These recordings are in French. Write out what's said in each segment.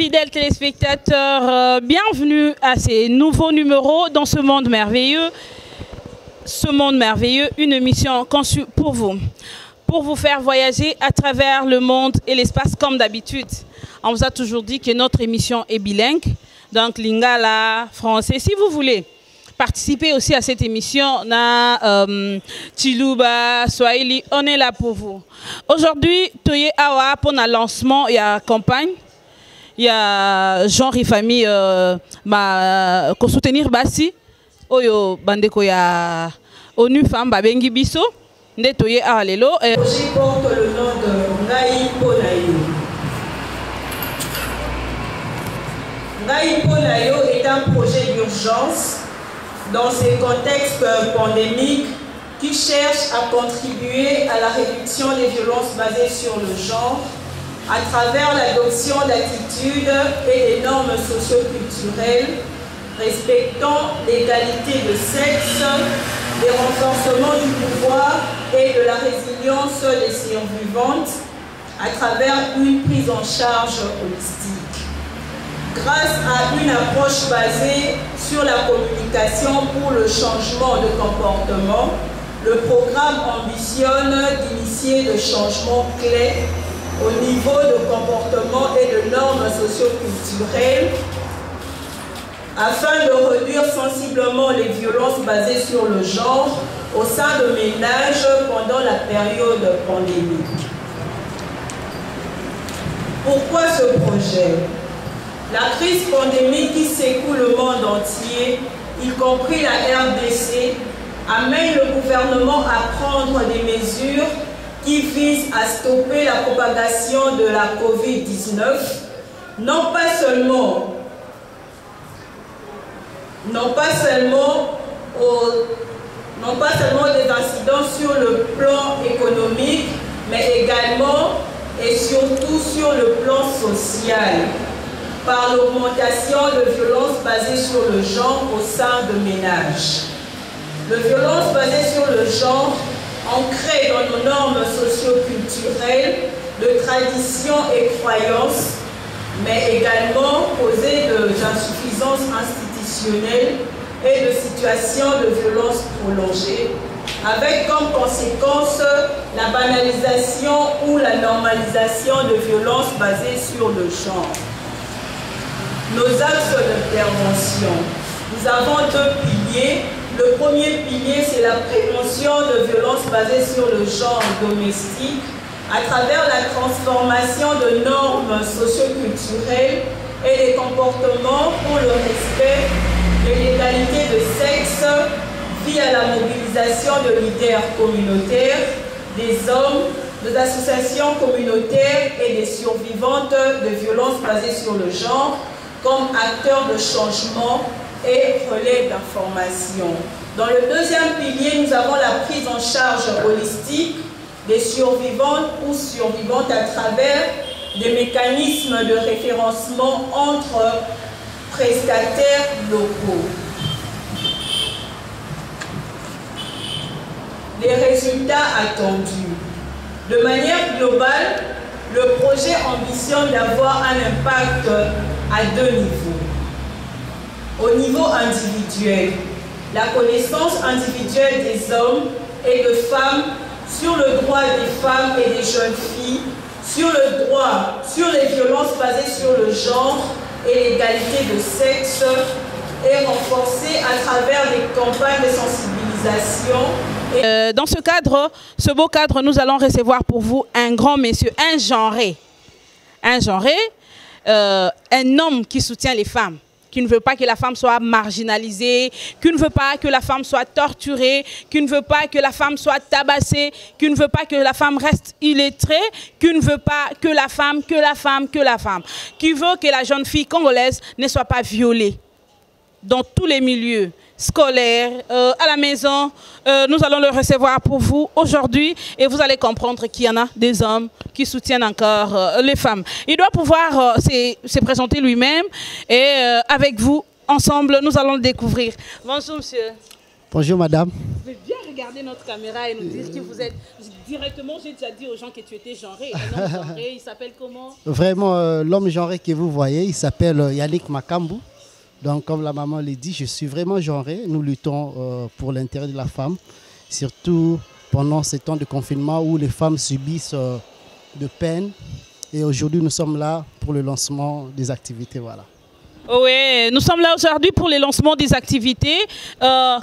Fidèles téléspectateurs, bienvenue à ces nouveaux numéros dans ce monde merveilleux. Ce monde merveilleux, une émission conçue pour vous faire voyager à travers le monde et l'espace comme d'habitude. On vous a toujours dit que notre émission est bilingue, donc lingala, français. Si vous voulez participer aussi à cette émission, na Chiluba, Swahili, on est là pour vous. Aujourd'hui, Toye Awa pour le lancement, il y a campagne. Il y a genre et famille ko soutenir basi oyo bandeko ya ONU Femmes babengi biso ndetoye alelo projet porte le nom de Ngai Ponayo. Ngai Ponayo est un projet d'urgence dans ces contextes pandémiques qui cherche à contribuer à la réduction des violences basées sur le genre à travers l'adoption d'attitudes et des normes socio-culturelles respectant l'égalité de sexe, le renforcement du pouvoir et de la résilience des survivantes à travers une prise en charge holistique. Grâce à une approche basée sur la communication pour le changement de comportement, le programme ambitionne d'initier des changements clés au niveau de comportement et de normes socio-culturelles afin de réduire sensiblement les violences basées sur le genre au sein de ménages pendant la période pandémique. Pourquoi ce projet? La crise pandémique qui secoue le monde entier, y compris la RDC, amène le gouvernement à prendre des mesures qui vise à stopper la propagation de la COVID-19, non pas seulement des incidents sur le plan économique, mais également et surtout sur le plan social, par l'augmentation de violences basées sur le genre au sein de ménages. Les violences basées sur le genre ancrées dans nos normes socio-culturelles, de traditions et croyances, mais également causées d'insuffisances institutionnelles et de situations de violence prolongées, avec comme conséquence la banalisation ou la normalisation de violences basées sur le genre. Nos axes d'intervention. Nous avons deux piliers. Le premier pilier, c'est la prévention de violences basées sur le genre domestique à travers la transformation de normes socio-culturelles et des comportements pour le respect de l'égalité de sexe via la mobilisation de leaders communautaires, des hommes, des associations communautaires et des survivantes de violences basées sur le genre comme acteurs de changement et relais d'information. Dans le deuxième pilier, nous avons la prise en charge holistique des survivantes ou survivantes à travers des mécanismes de référencement entre prestataires locaux. Les résultats attendus. De manière globale, le projet ambitionne d'avoir un impact à deux niveaux. Au niveau individuel, la connaissance individuelle des hommes et de femmes sur le droit des femmes et des jeunes filles, sur le droit, sur les violences basées sur le genre et l'égalité de sexe est renforcée à travers des campagnes de sensibilisation. Dans ce cadre, ce beau cadre, nous allons recevoir pour vous un grand monsieur, un genré. Un genré, un homme qui soutient les femmes, qui ne veut pas que la femme soit marginalisée, qui ne veut pas que la femme soit torturée, qui ne veut pas que la femme soit tabassée, qui ne veut pas que la femme reste illettrée, qui ne veut pas que la femme, qui veut que la jeune fille congolaise ne soit pas violée dans tous les milieux scolaires, à la maison. Nous allons le recevoir pour vous aujourd'hui et vous allez comprendre qu'il y en a des hommes qui soutiennent encore les femmes. Il doit pouvoir se présenter lui-même et avec vous, ensemble, nous allons le découvrir. Bonjour monsieur. Bonjour madame. Vous pouvez bien regarder notre caméra et nous dire qui vous êtes? Directement, j'ai déjà dit aux gens que tu étais genré. Un homme genré, il s'appelle comment? Vraiment, l'homme genré que vous voyez, il s'appelle Yannick Makambu. Donc, comme la maman l'a dit, je suis vraiment genré. Nous luttons pour l'intérêt de la femme, surtout pendant ces temps de confinement où les femmes subissent de peine. Et aujourd'hui, nous sommes là pour le lancement des activités. Voilà. Oui, nous sommes là aujourd'hui pour le lancement des activités.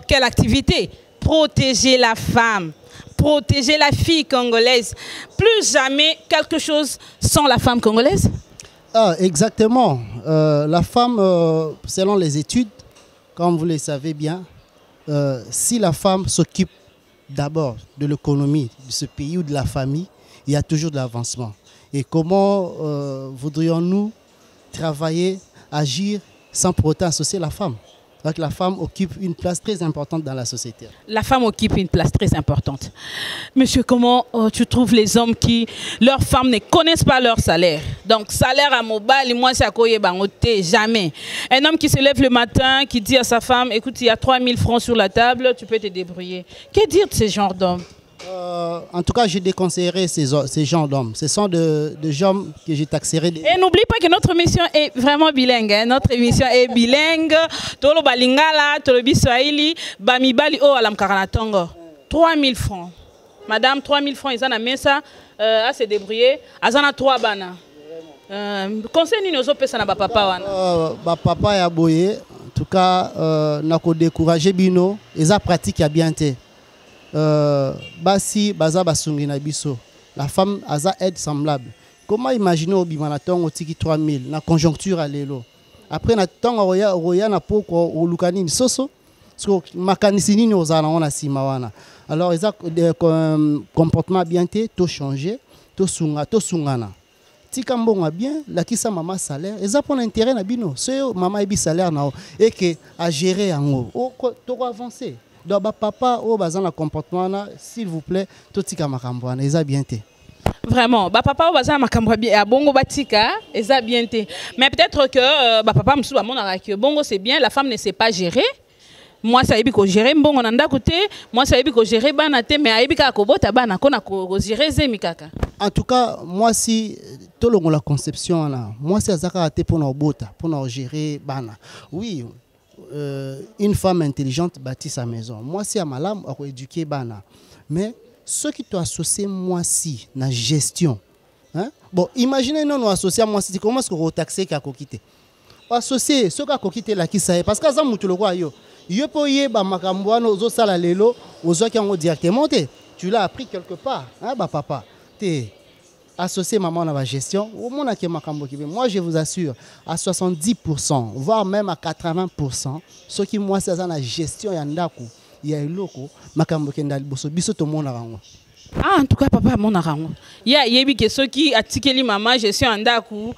Quelle activité? Protéger la femme, protéger la fille congolaise. Plus jamais quelque chose sans la femme congolaise. Ah, exactement. La femme, selon les études, comme vous le savez bien, si la femme s'occupe d'abord de l'économie de ce pays ou de la famille, il y a toujours de l'avancement. Et comment voudrions-nous travailler, agir sans pour autant associer la femme? Donc la femme occupe une place très importante dans la société. La femme occupe une place très importante. Monsieur, comment tu trouves les hommes qui, leurs femmes ne connaissent pas leur salaire? Donc salaire à mobile, moi c'est à quoi jamais. Un homme qui se lève le matin, qui dit à sa femme, écoute, il y a 3000 francs sur la table, tu peux te débrouiller. Que dire de ce genre d'hommes? En tout cas, je déconseillerais ces genres d'hommes. Ce sont de gens que je taxerais. Et n'oublie pas que notre émission est vraiment bilingue. Hein? Notre émission est bilingue. Tolo balingala, tolo biswahili, bamibali o alam karanatongo. 3000 francs. Madame, 3000 francs, ils en ont mis ça à se débrouiller. Ils en ont 3 bana. Conseil ni nozo pesa na ba papa wana. Ba papa ya boye. En tout cas, nako décourager bino. Ils ont pratique ya bien té. Basi baza basungi na biso. La femme aza aide semblable. Comment imaginer au bimanaton au tiki 3000 na conjoncture à l'élo. Après na tonga roya na poko au lukani soso. So makanisi nini ozala on a simawana. Alors ils ont comportement bien té to changer, to sungana. Tika mbonga bien la kisa mama salaire, ils ont pour intérêt na bino. So mama ebi salaire na et que à gérer en haut. To avancer. Donc, papa, dans le comportement, s'il vous plaît, tout ce qui est bien. Vraiment, papa, bongo batika, bien. Mais peut-être que papa, bongo c'est bien, la femme ne sait pas gérer. Moi, ça veut dire que gérer bongo nanda côté, moi ça veut dire que gérer banate, mais aibi ka ko bota bana kona ko gérer zemikaka. En tout cas, moi si tout le la conception là, moi c'est azaka te pour nos bota, pour nos gérer bana. Oui. Une femme intelligente bâtit sa maison. Moi, si à ma lame, on éduquer bana. Mais ceux qui t'associent moi si na gestion. Hein? Bon, imaginez nous associer moi si comment est-ce qu'on retaxer qu'à coquiter. Associer ceux qui a coquité là qui ça parce que ça mutu le quoi yo. Yo poye ba makamboano zo sala lelo ozo qui ont directement tu l'as appris quelque part hein ba papa. T'es associé maman dans la gestion, moi je vous assure, à 70%, voire même à 80%, ceux qui moi c'est dans la gestion, il y a un loco, ah, en tout cas, papa, mon arango. Il y a ceux qui attikeli maman, gestion andaku,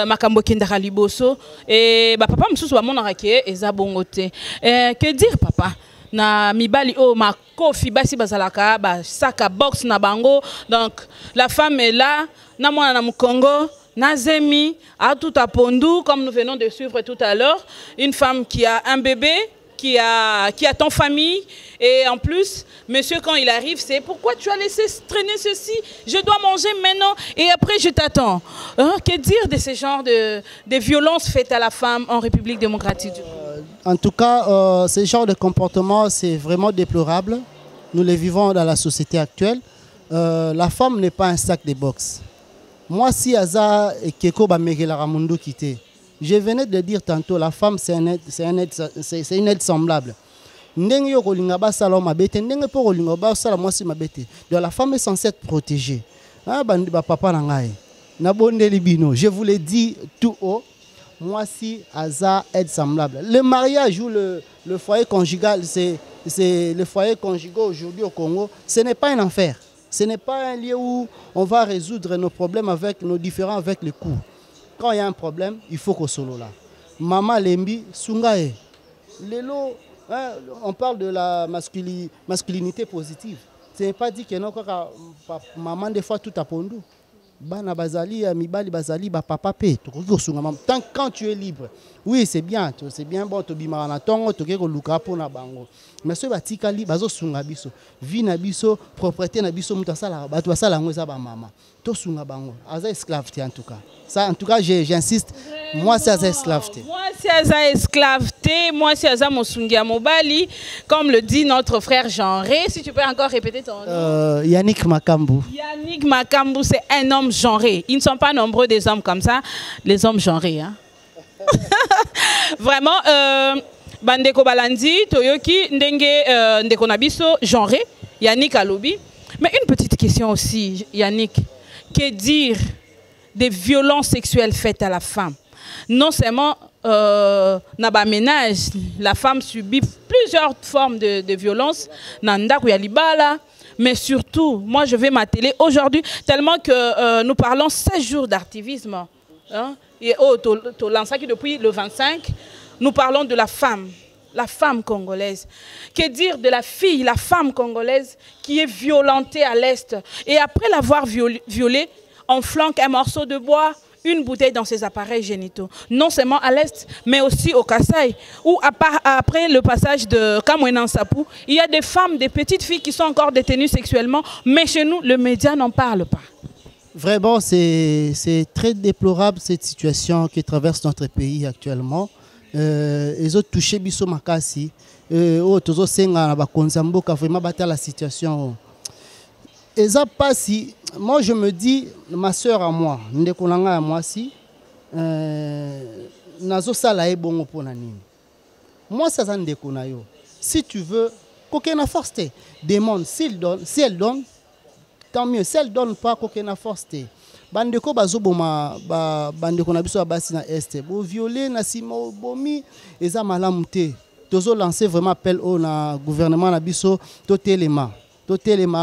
makambo kendara liboso, et papa m'sous mon arake, et zabongote. Que dire, papa? Na mibali o ma kofi basi bazalaka ba saka box na bango donc la femme est là na mwana na Mukongo na zemi a tout à Pondu comme nous venons de suivre tout à l'heure une femme qui a un bébé qui attend famille et en plus monsieur quand il arrive c'est pourquoi tu as laissé traîner ceci, je dois manger maintenant et après je t'attends. Que dire de ce genre de violences faites à la femme en République démocratique du Congo? En tout cas, ce genre de comportement, c'est vraiment déplorable. Nous le vivons dans la société actuelle. La femme n'est pas un sac de boxe. Moi, si Aza et Keko Bamegela Ramundo quitté, je venais de le dire tantôt, la femme, c'est une aide semblable. Donc la femme est censée être protégée. Je vous l'ai dit tout haut. Moi, si Aza aide semblable. Le mariage ou le foyer conjugal, c'est le foyer conjugal aujourd'hui au Congo, ce n'est pas un enfer. Ce n'est pas un lieu où on va résoudre nos problèmes avec nos différends avec les coups. Quand il y a un problème, il faut qu'on solo là. Maman Lembi, Sungae. Lelo, hein, on parle de la masculinité positive. Ce n'est pas dit que non, maman des fois tout à Pondu. Bana bazali, mibali bazali, papa pe. Tant quand tu es libre. Oui, c'est bien bon, tu bimara na tongo, tu keko luka po na bango. Mais ce batikali, bazo sunga biso. Vie na biso, propriété na biso, mutasala, batu basala ngoza ba mama. To sunga bango. Aza esclave en tout cas. Ça, en tout cas, j'insiste. Moi, c'est Aza esclave. Moi, c'est Aza esclave. Moi, c'est Aza Mosungia Mobali. Comme le dit notre frère Genré. Si tu peux encore répéter ton nom. Yannick Makambu. Yannick Makambu, c'est un homme genré. Ils ne sont pas nombreux des hommes comme ça. Les hommes genrés. Hein. Vraiment, Bandeko Balandi, Toyoki, Ndenge, Ndeko Nabiso, genré. Yannick Alobi. Mais une petite question aussi, Yannick. Que dire des violences sexuelles faites à la femme? Non seulement dans ménage, la femme subit plusieurs formes de violence, mais surtout, moi je vais m'atteler aujourd'hui, tellement que nous parlons 16 jours d'activisme. Hein, et depuis le 25, nous parlons de la femme congolaise. Que dire de la fille, la femme congolaise qui est violentée à l'Est et après l'avoir violée, on flanque un morceau de bois, une bouteille dans ses appareils génitaux. Non seulement à l'Est, mais aussi au Kasaï, où après le passage de Kamouenan Sapou, il y a des femmes, des petites filles qui sont encore détenues sexuellement, mais chez nous, le média n'en parle pas. Vraiment, c'est très déplorable cette situation qui traverse notre pays actuellement. Ils ont touché Bisso Makasi, Tozo Senga, Nabakonzamboka, vraiment battre la situation. Et ça passe, moi je me dis, ma soeur à moi, Ndekonanga à moi si, Nazo Sala bon pour Nanini. Moi ça s'en déconne. Si tu veux, qu'aucun force te demande, si elle donne, tant mieux. Si elle ne donne pas, qu'aucun force te. Bandeko bazoboma bandeko na biso basi na este bo violer na sima bomi eza malamu te. Tozo lancer vraiment appel au na gouvernement na biso to telema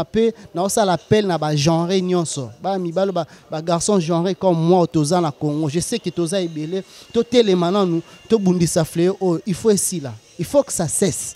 pe na osa l'appel na ba genre nyonso ba mibalo ba garçon genre comme moi toza na Congo. Je sais que toza ebele to telema na nous to bundisa fléau. Il faut ici là. Il faut que ça cesse.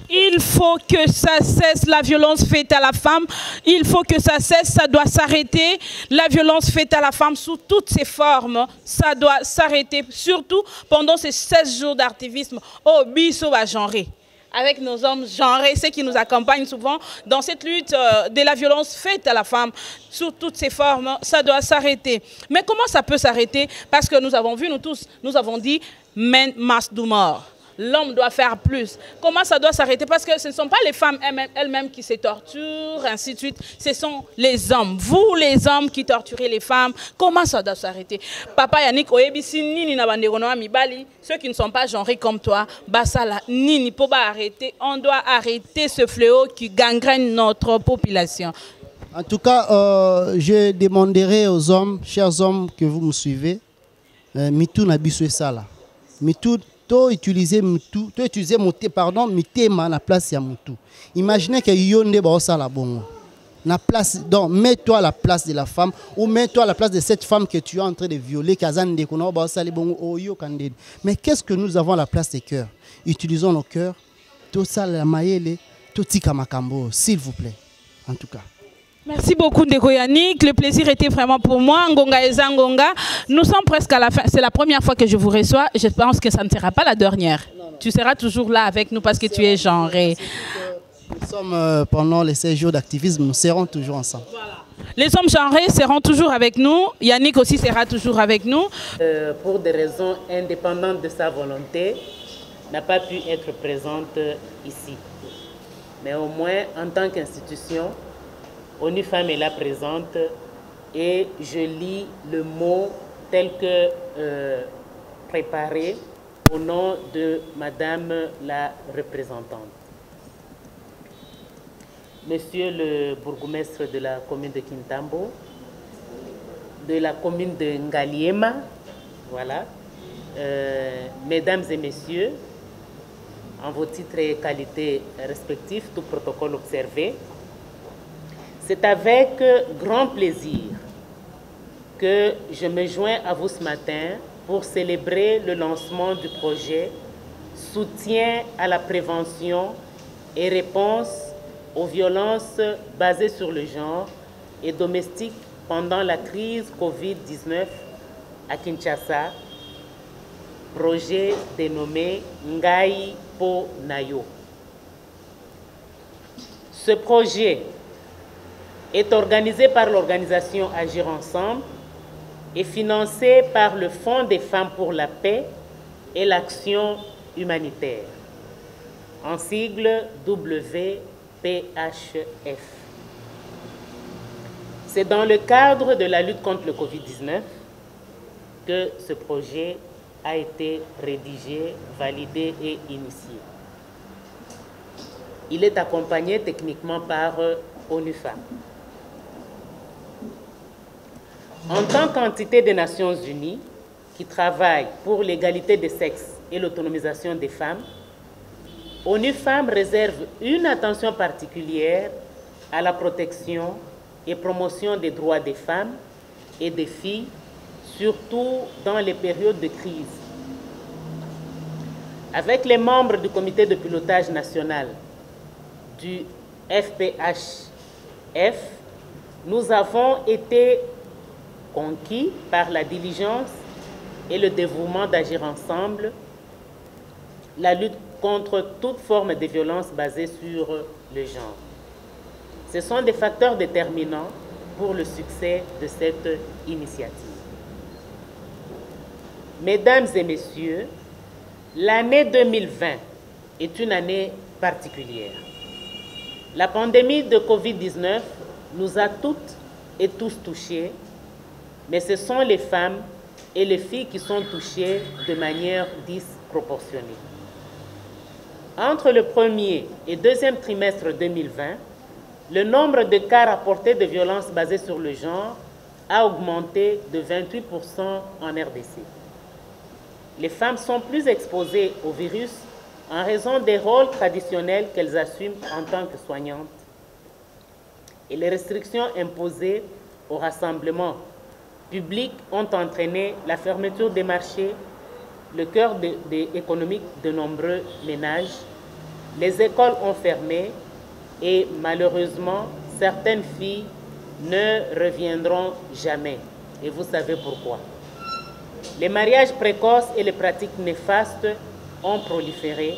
Il faut que ça cesse, la violence faite à la femme. Il faut que ça cesse, ça doit s'arrêter. La violence faite à la femme sous toutes ses formes, ça doit s'arrêter. Surtout pendant ces 16 jours d'activisme. Oh, biso va genrer. Avec nos hommes genrés, ceux qui nous accompagnent souvent dans cette lutte de la violence faite à la femme sous toutes ses formes, ça doit s'arrêter. Mais comment ça peut s'arrêter? Parce que nous avons vu, nous tous, nous avons dit, men must do more. L'homme doit faire plus. Comment ça doit s'arrêter? Parce que ce ne sont pas les femmes elles-mêmes qui se torturent, ainsi de suite. Ce sont les hommes. Vous, les hommes, qui torturez les femmes. Comment ça doit s'arrêter? Papa Yannick, ceux qui ne sont pas genrés comme toi, basala, nini, pour arrêter. On doit arrêter ce fléau qui gangrène notre population. En tout cas, je demanderai aux hommes, chers hommes que vous me suivez, mitou na biso sala. Mitou utiliser mitema na place ya mutu. Imaginez que yonde ba osala bongo. Na place, donc mets-toi à la place de la femme ou mets-toi à la place de cette femme que tu es en train de violer. Mais qu'est-ce que nous avons à la place des cœurs? Utilisons nos cœurs. Tout ça la maïele, tout tika makambo, s'il vous plaît. En tout cas. Merci beaucoup Ndeko Yannick, le plaisir était vraiment pour moi. Ngonga et Zangonga, nous sommes presque à la fin. C'est la première fois que je vous reçois. Je pense que ça ne sera pas la dernière. Non. Tu seras toujours là avec nous parce que tu es genré. Nous sommes pendant les 16 jours d'activisme, nous serons toujours ensemble. Voilà. Les hommes genrés seront toujours avec nous. Yannick aussi sera toujours avec nous. Pour des raisons indépendantes de sa volonté, n'a pas pu être présente ici. Mais au moins, en tant qu'institution, ONU Femmes est là présente et je lis le mot tel que préparé au nom de Madame la représentante. Monsieur le bourgmestre de la commune de Kintambo, de la commune de Ngaliema, voilà, mesdames et messieurs, en vos titres et qualités respectifs, tout protocole observé, c'est avec grand plaisir que je me joins à vous ce matin pour célébrer le lancement du projet Soutien à la prévention et réponse aux violences basées sur le genre et domestiques pendant la crise Covid-19 à Kinshasa, projet dénommé Ngai Po Nayo. Ce projet est organisé par l'organisation Agir Ensemble et financé par le Fonds des femmes pour la paix et l'action humanitaire, en sigle WPHF. C'est dans le cadre de la lutte contre le Covid-19 que ce projet a été rédigé, validé et initié. Il est accompagné techniquement par ONU Femmes. En tant qu'entité des Nations Unies qui travaille pour l'égalité des sexes et l'autonomisation des femmes, ONU Femmes réserve une attention particulière à la protection et promotion des droits des femmes et des filles, surtout dans les périodes de crise. Avec les membres du comité de pilotage national du FPHF, nous avons été conquis par la diligence et le dévouement d'agir ensemble, la lutte contre toute forme de violence basée sur le genre. Ce sont des facteurs déterminants pour le succès de cette initiative. Mesdames et messieurs, l'année 2020 est une année particulière. La pandémie de Covid-19 nous a toutes et tous touchés, mais ce sont les femmes et les filles qui sont touchées de manière disproportionnée. Entre le premier et deuxième trimestre 2020, le nombre de cas rapportés de violences basées sur le genre a augmenté de 28% en RDC. Les femmes sont plus exposées au virus en raison des rôles traditionnels qu'elles assument en tant que soignantes. Et les restrictions imposées au rassemblement public ont entraîné la fermeture des marchés, le cœur économique de nombreux ménages. Les écoles ont fermé et malheureusement, certaines filles ne reviendront jamais. Et vous savez pourquoi. Les mariages précoces et les pratiques néfastes ont proliféré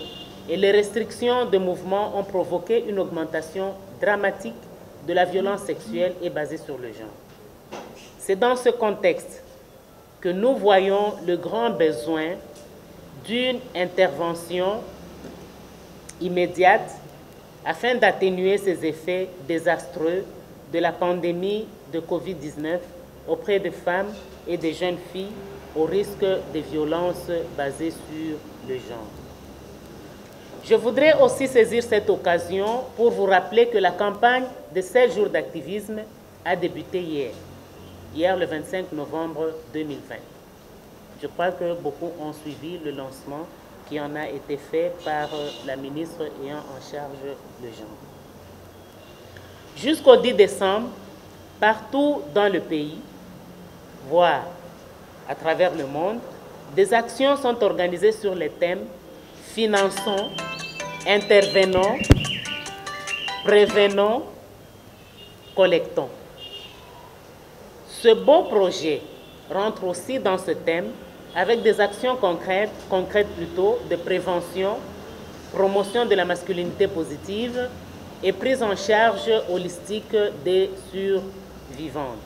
et les restrictions de mouvement ont provoqué une augmentation dramatique de la violence sexuelle et basée sur le genre. C'est dans ce contexte que nous voyons le grand besoin d'une intervention immédiate afin d'atténuer ces effets désastreux de la pandémie de Covid-19 auprès des femmes et des jeunes filles au risque de violences basées sur le genre. Je voudrais aussi saisir cette occasion pour vous rappeler que la campagne de 16 jours d'activisme a débuté hier le 25 novembre 2020. Je crois que beaucoup ont suivi le lancement qui en a été fait par la ministre ayant en charge le genre. Jusqu'au 10 décembre, partout dans le pays, voire à travers le monde, des actions sont organisées sur les thèmes « Finançons »,« Intervenons »,« Prévenons »,« Collectons ». Ce beau projet rentre aussi dans ce thème avec des actions concrètes de prévention, promotion de la masculinité positive et prise en charge holistique des survivantes.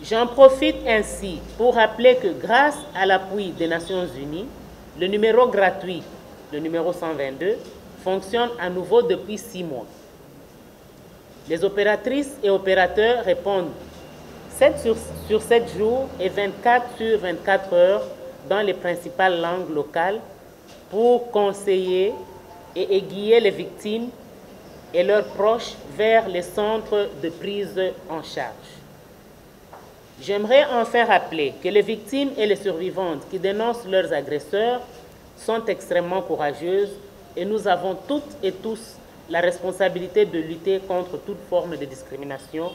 J'en profite ainsi pour rappeler que grâce à l'appui des Nations Unies, le numéro gratuit, le numéro 122, fonctionne à nouveau depuis 6 mois. Les opératrices et opérateurs répondent 7 sur 7 jours et 24 sur 24 heures dans les principales langues locales pour conseiller et aiguiller les victimes et leurs proches vers les centres de prise en charge. J'aimerais enfin rappeler que les victimes et les survivantes qui dénoncent leurs agresseurs sont extrêmement courageuses et nous avons toutes et tous la responsabilité de lutter contre toute forme de discrimination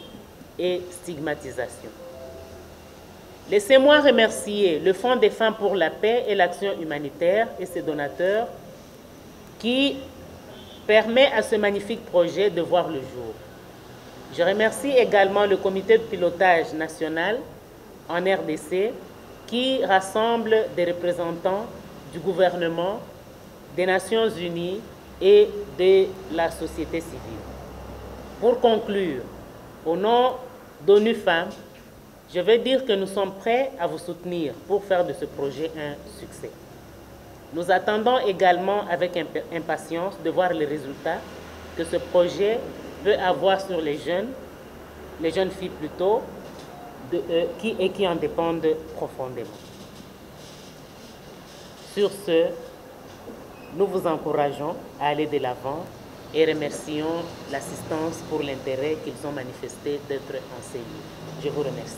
et stigmatisation. Laissez-moi remercier le Fonds des femmes pour la paix et l'action humanitaire et ses donateurs qui permet à ce magnifique projet de voir le jour. Je remercie également le comité de pilotage national en RDC qui rassemble des représentants du gouvernement, des Nations Unies et de la société civile. Pour conclure, au nom d'ONU Femmes, je vais dire que nous sommes prêts à vous soutenir pour faire de ce projet un succès. Nous attendons également avec impatience de voir les résultats que ce projet peut avoir sur les jeunes filles plutôt, qui en dépendent profondément. Sur ce, nous vous encourageons à aller de l'avant et remercions l'assistance pour l'intérêt qu'ils ont manifesté d'être enseignés. Je vous remercie.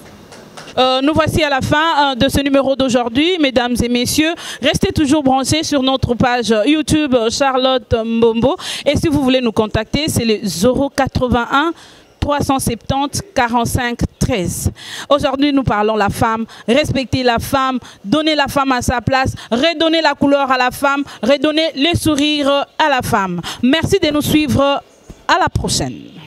Nous voici à la fin de ce numéro d'aujourd'hui, mesdames et messieurs. Restez toujours branchés sur notre page YouTube Charlotte Mbombo. Et si vous voulez nous contacter, c'est le 081 370 45 13. Aujourd'hui, nous parlons la femme, respecter la femme, donner la femme à sa place, redonner la couleur à la femme, redonner les sourires à la femme. Merci de nous suivre. À la prochaine.